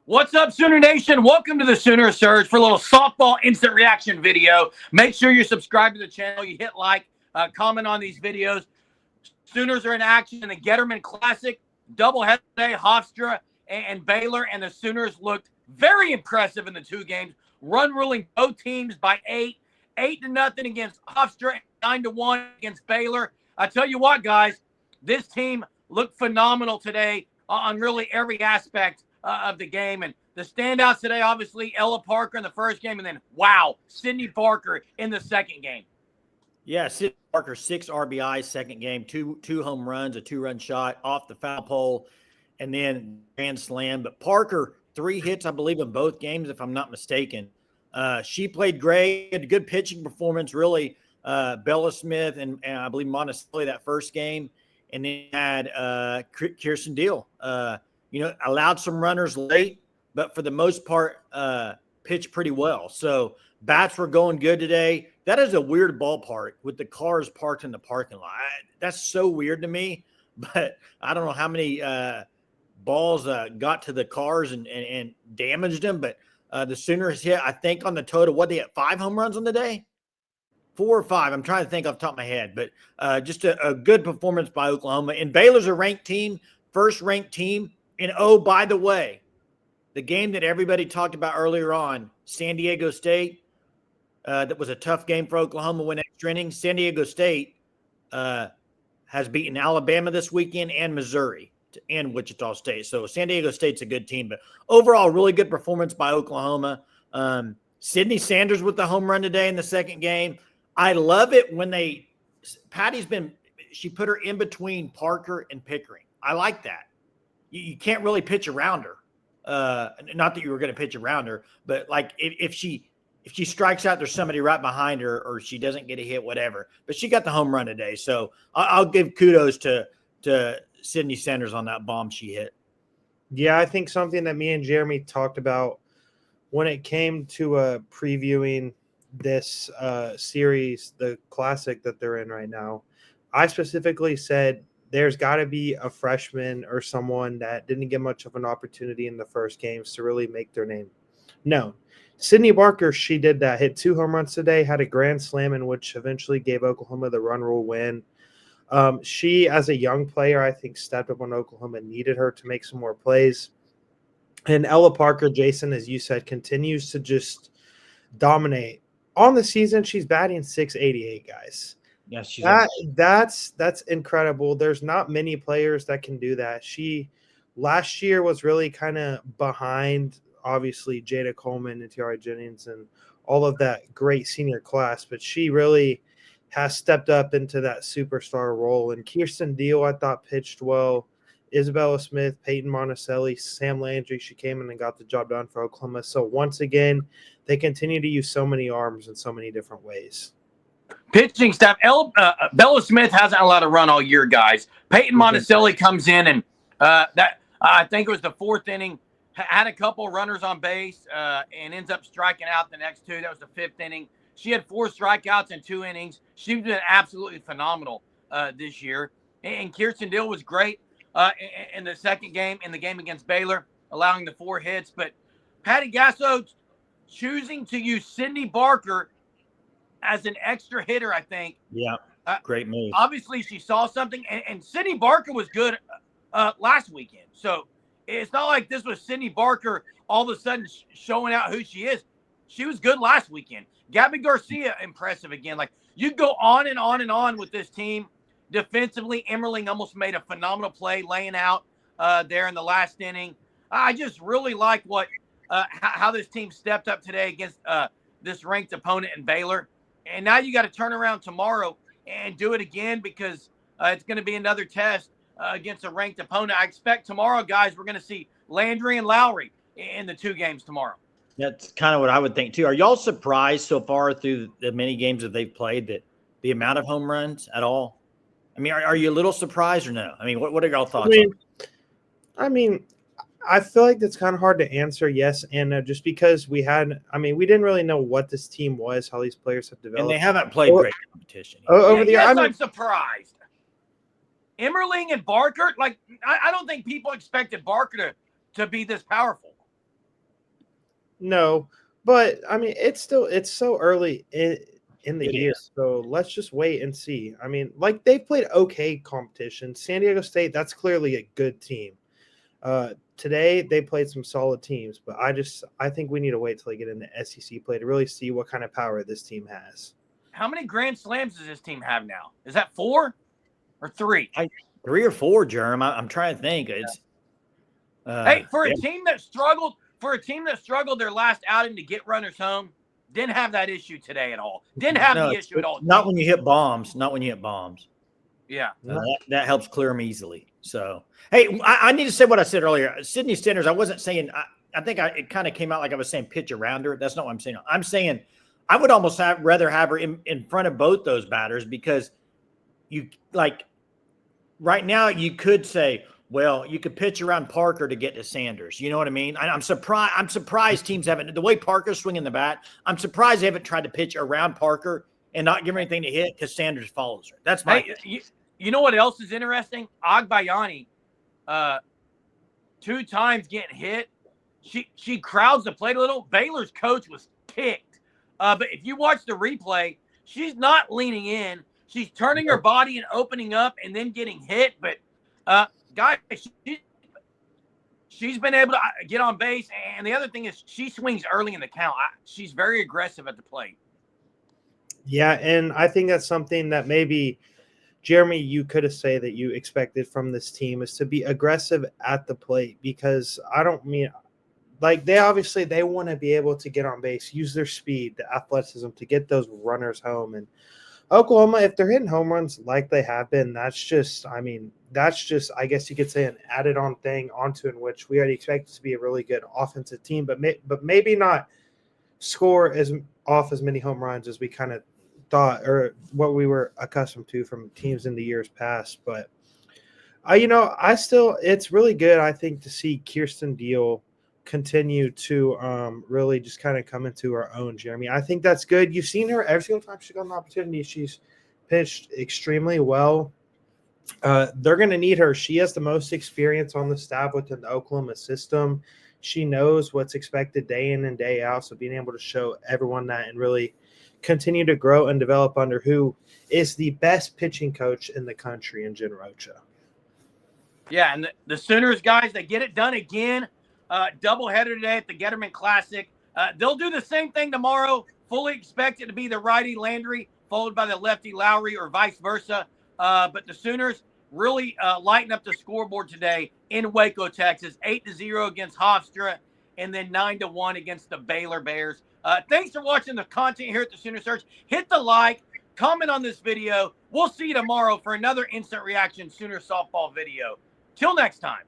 What's up, Sooner Nation? Welcome to the Sooner Surge for a little softball instant reaction video. Make sure you're subscribed to the channel. You hit like, comment on these videos. Sooners are in action in the Getterman Classic. Doubleheader today, Hofstra and Baylor. And the Sooners looked very impressive in the two games. Run ruling both teams by 8-0 against Hofstra, 9-1 against Baylor. I tell you what, guys, this team looked phenomenal today on really every aspect of the game. And the standouts today, obviously, Ella Parker in the first game, and then, wow, Sydney Barker in the second game. Yeah, Sydney Barker, 6 RBIs, second game, two home runs, a 2-run shot off the foul pole, and then grand slam. But Parker, 3 hits, I believe, in both games, if I'm not mistaken. She played great, had a good pitching performance, really. Bella Smith and I believe Monticelli that first game, and then had Kirsten Deal. Allowed some runners late, but for the most part, pitched pretty well. So bats were going good today. That is a weird ballpark with the cars parked in the parking lot. That's so weird to me, but I don't know how many balls got to the cars and damaged them. But the Sooners hit, I think, on the total, what, they had 5 home runs on the day? 4 or 5. I'm trying to think off the top of my head, but just a good performance by Oklahoma. And Baylor's a ranked team, first ranked team. And oh, by the way, the game that everybody talked about earlier on, San Diego State, that was a tough game for Oklahoma, went extra innings. San Diego State has beaten Alabama this weekend and Missouri and Wichita State. So San Diego State's a good team. But overall, really good performance by Oklahoma. Sydney Sanders with the home run today in the second game. I love it when she put her in between Parker and Pickering. I like that. You can't really pitch around her. Not that you were going to pitch around her, but like if she strikes out, there's somebody right behind her, or she doesn't get a hit, whatever. But she got the home run today, so I'll give kudos to Sydney Sanders on that bomb she hit. Yeah, I think something that me and Jeremy talked about when it came to previewing this series, the classic that they're in right now, I specifically said there's got to be a freshman or someone that didn't get much of an opportunity in the first games to really make their name known. Sydney Barker, she did that, hit 2 home runs today, had a grand slam in which eventually gave Oklahoma the run rule win. She, as a young player, I think stepped up when Oklahoma needed her to make some more plays. And Ella Parker, Jason, as you said, continues to just dominate. On the season, she's batting .688, guys. Yes, that's incredible. There's not many players that can do that. She last year was really kind of behind, obviously, Jada Coleman and Tiara Jennings and all of that great senior class, but she really has stepped up into that superstar role. And Kirsten Deal, I thought, pitched well. Isabella Smith, Peyton Monticelli, Sam Landry, she came in and got the job done for Oklahoma. So once again, they continue to use so many arms in so many different ways. Pitching staff, Bella Smith hasn't allowed a run all year, guys. Peyton Monticelli comes in, and I think it was the 4th inning, had a couple runners on base and ends up striking out the next 2. That was the 5th inning. She had 4 strikeouts in 2 innings. She's been absolutely phenomenal this year. And Kirsten Deal was great in the second game, in the game against Baylor, allowing the 4 hits. But Patty Gasso choosing to use Sydney Barker as an extra hitter, I think. Yeah, great move. Obviously, she saw something, and Sydney Barker was good last weekend. So it's not like this was Sydney Barker all of a sudden showing out who she is. She was good last weekend. Gabby Garcia, impressive again. Like, you go on and on and on with this team. Defensively, Emmerling almost made a phenomenal play laying out there in the last inning. I just really like how this team stepped up today against this ranked opponent in Baylor. And now you got to turn around tomorrow and do it again, because it's going to be another test against a ranked opponent. I expect tomorrow, guys, we're going to see Landry and Lowry in the 2 games tomorrow. That's kind of what I would think, too. Are y'all surprised so far through the many games that they've played that the amount of home runs at all? I mean, are you a little surprised or no? I mean, what are y'all thoughts on it? I mean, I feel like that's kind of hard to answer yes and no, just because we didn't really know what this team was, how these players have developed. And they haven't played great competition. Over the year. I'm surprised. Emmerling and Barker, like, I don't think people expected Barker to be this powerful. No, but I mean, it's so early in the It year, is. so let's just wait and see. I mean, like they've played okay competition. San Diego State, that's clearly a good team. Today they played some solid teams, but I think we need to wait till they get into SEC play to really see what kind of power this team has. How many Grand Slams does this team have now? Is that 4 or 3? 3 or 4, Germ. I'm trying to think. It's Hey, for a yeah. team that struggled their last outing to get runners home, didn't have that issue today at all. Didn't have No, the issue at all. not when you hit bombs. Not when you hit bombs. Yeah. That helps clear them easily. So, hey, I need to say what I said earlier. Sydney Stenders, I wasn't saying, I think it kind of came out like I was saying pitch around her. That's not what I'm saying. I'm saying I would almost rather have her in front of both those batters because you like right now you could say, well, you could pitch around Parker to get to Sanders. You know what I mean? I'm surprised teams haven't, the way Parker's swinging the bat, I'm surprised they haven't tried to pitch around Parker and not give her anything to hit because Sanders follows her. That's my you know what else is interesting? Agbayani, 2 times getting hit. She crowds the plate a little. Baylor's coach was ticked. But if you watch the replay, she's not leaning in. She's turning her body and opening up and then getting hit. But guys, she's been able to get on base. And the other thing is she swings early in the count. She's very aggressive at the plate. Yeah, and I think that's something that maybe Jeremy, you could have said that you expected from this team is to be aggressive at the plate because I don't mean like they want to be able to get on base, use their speed, the athleticism to get those runners home. And Oklahoma, if they're hitting home runs like they have been, that's just I guess you could say an added on thing onto in which we already expect it to be a really good offensive team, but maybe not score as many home runs as we kind of thought or what we were accustomed to from teams in the years past. But it's really good, I think, to see Kirsten Deal continue to really just kind of come into her own, Jeremy. I think that's good. You've seen her every single time she got an opportunity. She's pitched extremely well. They're going to need her. She has the most experience on the staff within the Oklahoma system. She knows what's expected day in and day out. So being able to show everyone that and really continue to grow and develop under who is the best pitching coach in the country in Jen Rocha. Yeah, and the Sooners, guys, they get it done again. Doubleheader today at the Getterman Classic. They'll do the same thing tomorrow. Fully expect it to be the righty Landry, followed by the lefty Lowry or vice versa. But the Sooners really lighten up the scoreboard today in Waco, Texas. 8-0 against Hofstra, and then 9-1 against the Baylor Bears. Thanks for watching the content here at the Sooner Search. Hit the like, comment on this video. We'll see you tomorrow for another instant reaction Sooner softball video. Till next time.